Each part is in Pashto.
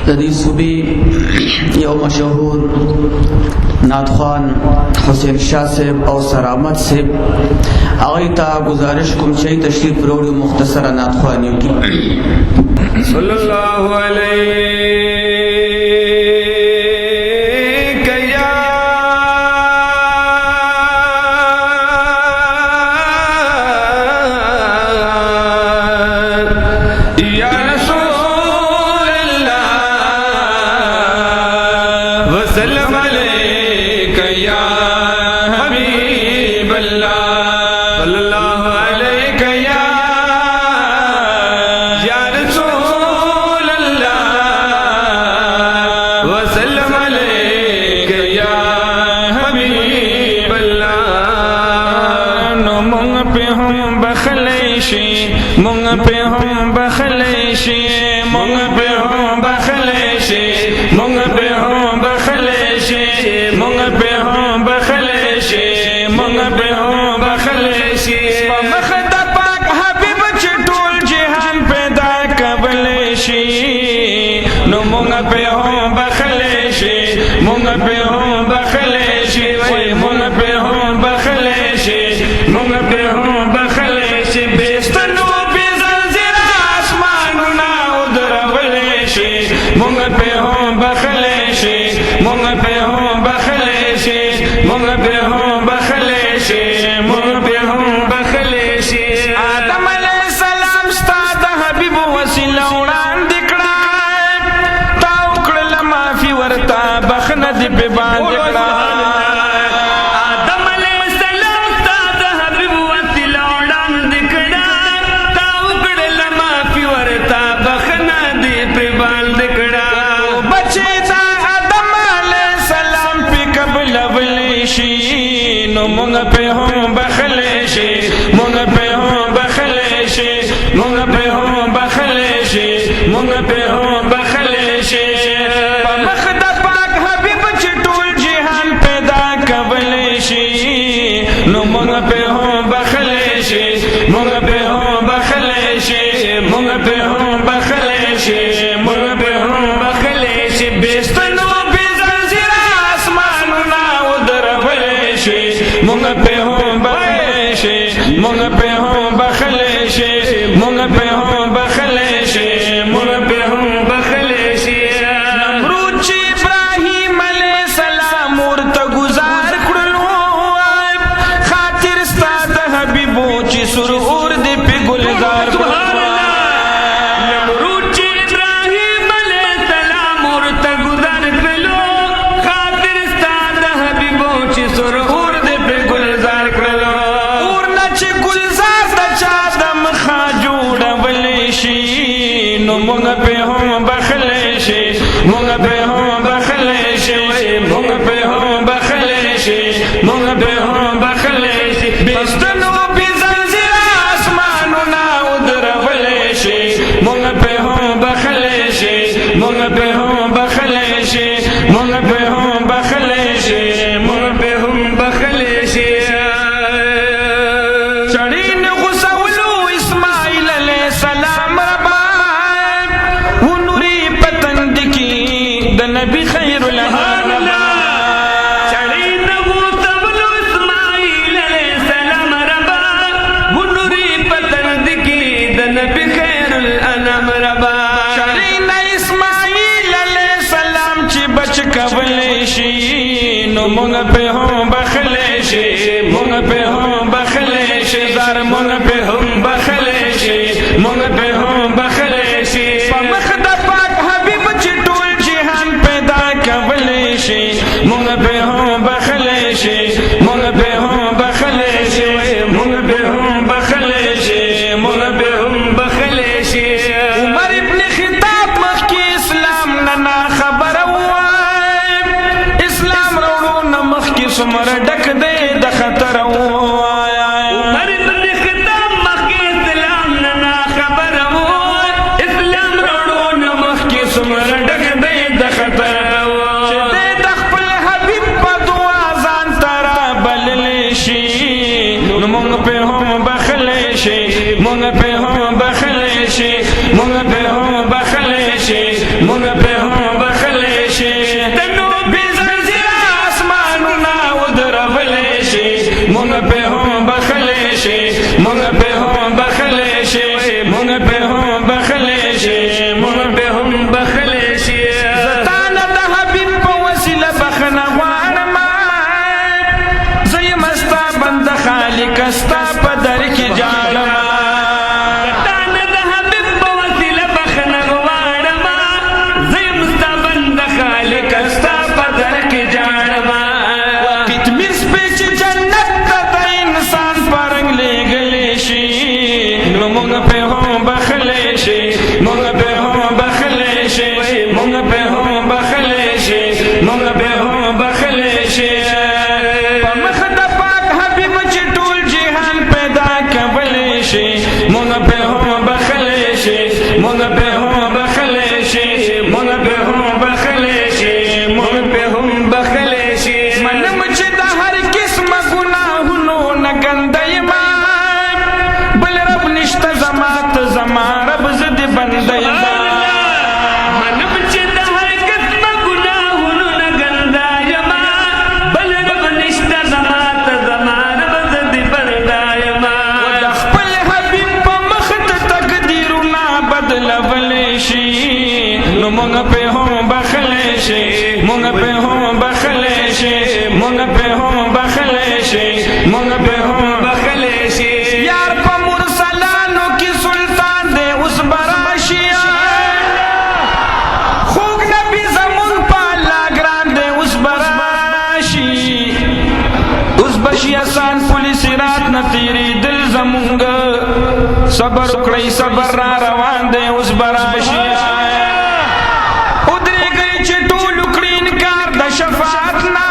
ددی صوبی یو مشهور نعتخوان حسین شاہ صاحب او سرآمد صاحب هغوی ته گزارش کوم چې تشریف راوړي مختصره نعتخوانیو کې صلی الله علیه نبی خیر الانام ربا شرین اسماعیل مونږ په هم بخلې شي مونږ په هم بخلې شي په مخ د پاک حبیب چې ټول جهان پیدا کولې شي مونږ په هم بخلې شي مونږ په هم بخلې شي مونږ په هم بخلې شي مونږ په هم بخلې شي منم چې د هر قسم ګناهونو نه ګنده یم بل رب نشته زما ته زما رب زه دې بنده یم منم چې د هر قسم ګناهونو نه ګنده یم بل رب نشته زما ته زما رب زه دې بنده یم د خپل حبیب په مخ ته تقدیرونه بدلولی شي نو مونږ په هم بخلی شي مونږ په هم بخلی شي مونږ په هم بخلی شي مونږ په هم بخلی شي یار په مرسلانو کې سلطان دی اوس به راشي خوږ نبي زمونږ په الله ګران دی اوس به راشي اوس به شي اسان پل صراط نه تېرېدل زمونږ صبر وکړئ صبر را روان دی اوس به راشي شفاعت نا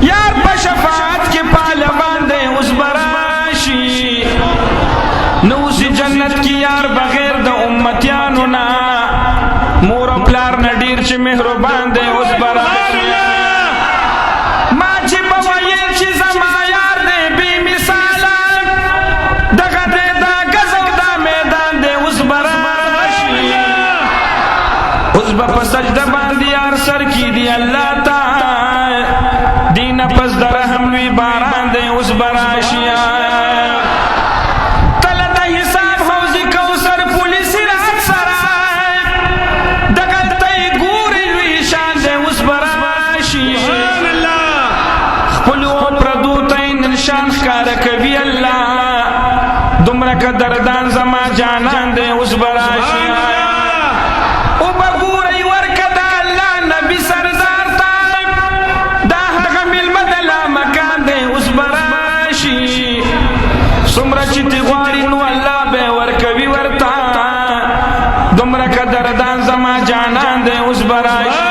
یار په شفاعت کې پهلوان دی اوس به راشي نو اوس جنت کې یار بغیر د امتیانو نه مور او پلار نه ډېر چې مهربان دی اوس به راشي ما چې به ویل چې زما یار دی بې مثاله دغه دی دا ګز او دا میدان دی اوس به راشي اوس به په سجده باندې یار سر کی دی الله تا دین پس در رحم وی باران دی اوس به راشي تله د حساب حوض کوثر پولیس رات سره دغلته یې ګورې لوی شان دی اوس به راشي خپلو پردو ته یې نشان ښکاره کوي الله دومره قدردان زما جانان دی اوس به راشي څومره چې تی غواړي نو الله به ورکوي ورته دومره قدردان زما جانان دی اوس به راشي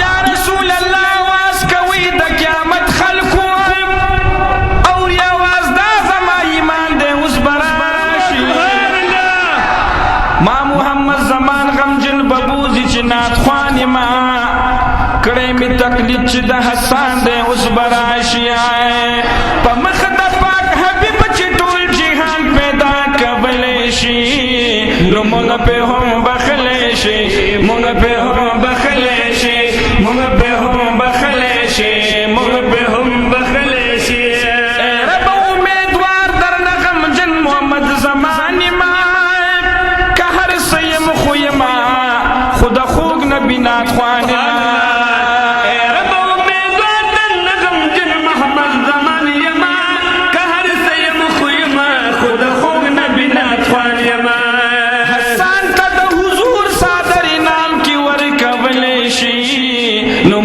یا رسول الله واز کوي د قیامت خلکو او یواز دا زما ایمان دی اوس به راشي ما محمد زمان غمجن ببوزي چې نعت خوان ما کړی مې تقلید چې د حسان دی اوس به راشي په مخ د پاک حبیب چې ټول جهان پیدا کولی شي نو مونږ په هم بخلی شي مونږ په هم بخلی شي مونږ په هم بخلی شي مونږ په هم بخلی شي رب امیدوار درنه غمجن محمد زمان ما که هر څه یم خو یما خو د خوږ نبي نعت خوان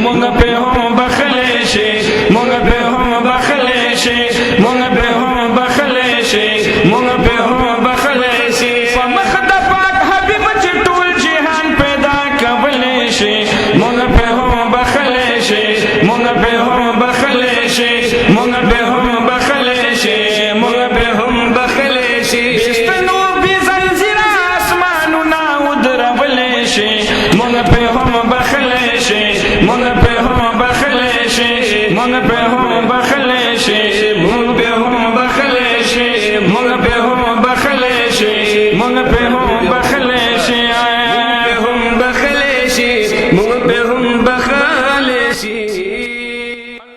مونږ په هم بخلی شي مونږ په هم بخلی شي مونږ په هم بخلی شي مونږ په هم بخلی شي په مخ د پاک حبیب چې ټول جهان پیدا کولی شي مونږ په هم بخلی شي مونږ په هم بخلی شي مونږ په هم بخلی شي مونږ په هم بخلی شي سپینو بې زنځیره اسمانونه ودرولی شي مونږ په هم بخلی شي مونږ په هم بخلی شي مونږ په